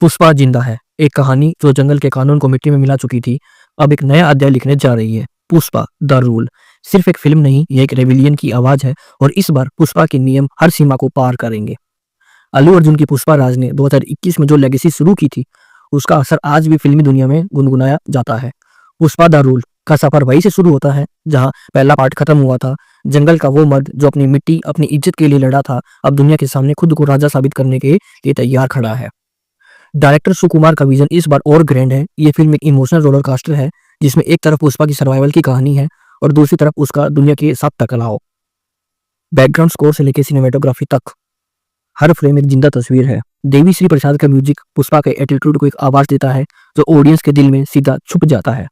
पुष्पा जिंदा है, एक कहानी जो जंगल के कानून को मिट्टी में मिला चुकी थी, अब एक नया अध्याय लिखने जा रही है। पुष्पा द रूल सिर्फ एक फिल्म नहीं, ये एक रेविलियन की आवाज है और इस बार पुष्पा के नियम हर सीमा को पार करेंगे। अल्लू अर्जुन की पुष्पा राज ने 2021 में जो लेगेसी शुरू की थी, उसका असर आज भी फिल्मी दुनिया में गुनगुनाया जाता है। पुष्पा द रूल का सफर वहीं से शुरू होता है जहां पहला पार्ट खत्म हुआ था। जंगल का वो मर्द जो अपनी मिट्टी, अपनी इज्जत के लिए लड़ा था, अब दुनिया के सामने खुद को राजा साबित करने के लिए तैयार खड़ा है। डायरेक्टर सुकुमार का विजन इस बार और ग्रैंड है। ये फिल्म एक इमोशनल रोलर कास्टर है जिसमें एक तरफ पुष्पा की सर्वाइवल की कहानी है और दूसरी तरफ उसका दुनिया के साथ टकराव। बैकग्राउंड स्कोर से लेकर सिनेमेटोग्राफी तक हर फ्रेम एक जिंदा तस्वीर है। देवी श्री प्रसाद का म्यूजिक पुष्पा के एटीट्यूड को एक आवाज देता है जो ऑडियंस के दिल में सीधा छुप जाता है।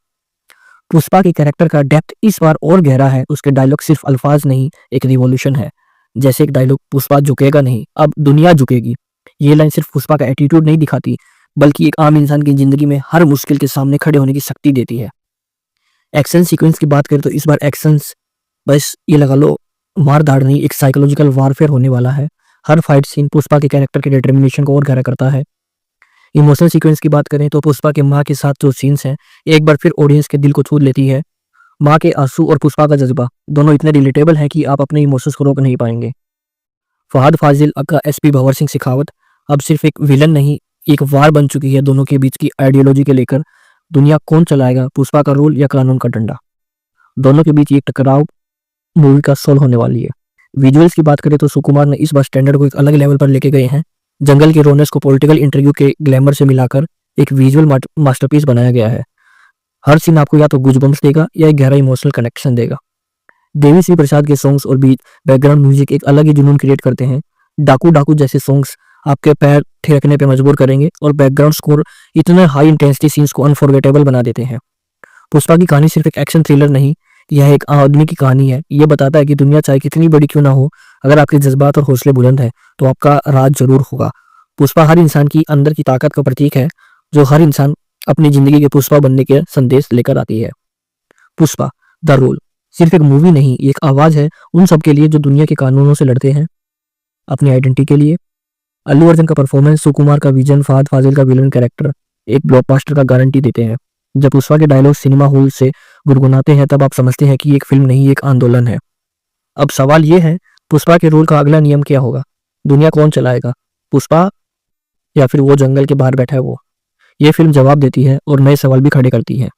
पुष्पा के कैरेक्टर का डेप्थ इस बार और गहरा है। उसके डायलॉग सिर्फ अल्फाज नहीं, एक रिवॉल्यूशन है। जैसे एक डायलॉग, पुष्पा झुकेगा नहीं, अब दुनिया झुकेगी। ये लाइन सिर्फ पुष्पा का एटीट्यूड नहीं दिखाती, बल्कि एक आम इंसान की जिंदगी में हर मुश्किल के सामने खड़े होने की शक्ति देती है। एक्शन सीक्वेंस की बात करें तो इस बार एक्शंस बस ये लगा लो मार धाड़ नहीं, एक साइकोलॉजिकल वारफेयर होने वाला है। हर फाइट सीन पुष्पा के कैरेक्टर के डिटर्मिनेशन को और गहरा करता है। इमोशनल सीक्वेंस की बात करें तो पुष्पा के माँ के साथ जो सीन्स हैं, एक बार फिर ऑडियंस के दिल को छू लेती है। माँ के आंसू और पुष्पा का जज्बा दोनों इतने रिलेटेबल हैं कि आप अपने इमोशंस को रोक नहीं पाएंगे। फहद फाजिल का एसपी भंवर सिंह शेखावत अब सिर्फ एक विलन नहीं, एक वार बन चुकी है दोनों के बीच की आइडियोलॉजी के लेकर। दुनिया कौन चलाएगा, पुष्पा का रोल या कानून का डंडा? दोनों के बीच ये टकराव मूवी का सोल होने वाली है। विजुअल्स की बात करें तो सुकुमार ने इस बार स्टैंडर्ड को एक अलग लेवल पर लेके गए हैं। जंगल के रोनेस को पॉलिटिकल इंटरव्यू के ग्लैमर से मिलाकर एक विजुअल मास्टरपीस बनाया गया है। हर सीन आपको या तो गूजबम्स देगा या एक गहरा इमोशनल कनेक्शन देगा। देवी श्री प्रसाद के सॉन्ग्स और बीट बैकग्राउंड म्यूजिक एक अलग ही जुनून क्रिएट करते हैं। डाकू डाकू जैसे सॉन्ग्स आपके पैर थिरकने पे मजबूर करेंगे और बैकग्राउंड स्कोर इतने हाई इंटेंसिटी सीन्स को अनफॉरगेटेबल बना देते हैं। पुष्पा की कहानी सिर्फ एक एक्शन थ्रिलर नहीं, यह एक आदमी की कहानी है। ये बताता है कि दुनिया चाहे कितनी बड़ी क्यों ना हो, अगर आपके जज्बात और हौसले बुलंद है तो आपका राज जरूर होगा। पुष्पा हर इंसान की अंदर की ताकत का प्रतीक है, जो हर इंसान अपनी जिंदगी के पुष्पा बनने के संदेश लेकर आती है। पुष्पा द रोल सिर्फ एक मूवी नहीं, ये एक आवाज है उन सबके लिए जो दुनिया के कानूनों से लड़ते हैं अपनी आइडेंटिटी के लिए। अल्लू अर्जुन का परफॉर्मेंस, सुकुमार का विजन, फहद फाजिल का विलन कैरेक्टर एक ब्लॉकबस्टर का गारंटी देते हैं। जब पुष्पा के डायलॉग सिनेमा हॉल से गुनगुनाते हैं तब आप समझते हैं कि एक फिल्म नहीं, एक आंदोलन है। अब सवाल ये है, पुष्पा के रोल का अगला नियम क्या होगा? दुनिया कौन चलाएगा, पुष्पा या फिर वो जंगल के बाहर बैठा है वो? ये फिल्म जवाब देती है और नए सवाल भी खड़े करती है।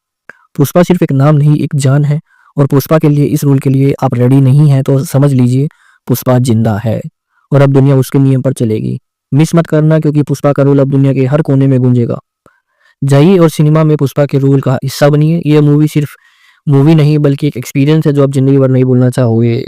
पुष्पा सिर्फ एक नाम नहीं, एक जान है और पुष्पा के लिए, इस रोल के लिए आप रेडी नहीं है तो समझ लीजिए पुष्पा जिंदा है और अब दुनिया उसके नियम पर चलेगी। मिस मत करना, क्योंकि पुष्पा का रोल अब दुनिया के हर कोने में गूंजेगा। जाइए और सिनेमा में पुष्पा के रोल का हिस्सा बनिए। ये मूवी सिर्फ मूवी नहीं बल्कि एक एक्सपीरियंस है जो आप जिंदगी भर नहीं भूलना चाहोगे।